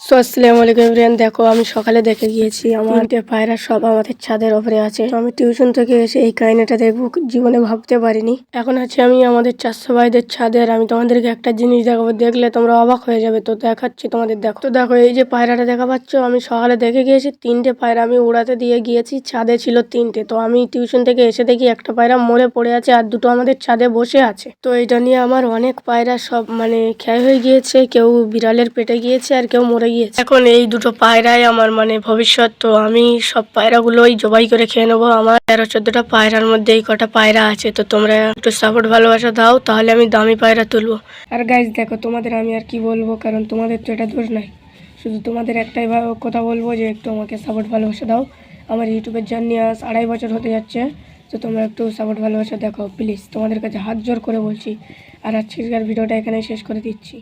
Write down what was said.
So আসসালামু আলাইকুম everyone. দেখো আমি সকালে দেখে গিয়েছি আমার পায়রা সব আমাদের ছাদের উপরে আছে। তো আমি টিউশন থেকে এসে এই কাহিনীটা দেখবো জীবনে ভাবতে পারিনি। এখন আছে আমি আমাদের চাষা ভাইদের ছাদের। আমি তোমাদেরকে একটা জিনিস দেখাবো, দেখলে তোমরা অবাক হয়ে যাবে। তো দেখাচ্ছি তোমাদের। দেখো তো, দেখো এই যে পায়রাটা দেখা পাচ্ছ, আমি সকালে দেখে গিয়েছি তিনটে পায়রা আমি উড়াতে দিয়ে গিয়েছি। ছাদে ছিল তিনটে। তো আমি টিউশন থেকে এসে দেখি একটা পায়রা মরে পড়ে আছে আর দুটো আমাদের ছাদে বসে আছে। তো এটা নিয়ে আমার অনেক পায়রা সব ক্ষয় হয়ে গিয়েছে, কেউ বিড়ালের পেটে গিয়েছে আর কেউ মরে গিয়েছে। এখন এই দুটো পায়রাই আমার ভবিষ্যৎ। তো আমি সব পায়রাগুলোই জবাই করে খেয়ে নেবো। আমার 13-14টা পায়রার মধ্যে এই কটা পায়রা আছে। তো তোমরা একটু সাপোর্ট ভালোবাসা দাও, তাহলে আমি দামি পায়রা তুলবো। আর গাইজ দেখো, তোমাদের আমি আর কি বলবো, কারণ তোমাদের তো এটা দোষ নাই। শুধু তোমাদের একটাই কথা বলবো যে একটু আমাকে সাপোর্ট ভালোবাসা দাও। আমার ইউটিউবের জার্নি আজ 2.5 বছর হতে যাচ্ছে। তো তোমরা একটু সাপোর্ট ভালোবাসা দেখো প্লিজ, তোমাদের কাছে হাত জোর করে বলছি। আর আজকের ভিডিওটা এখানে শেষ করে দিচ্ছি।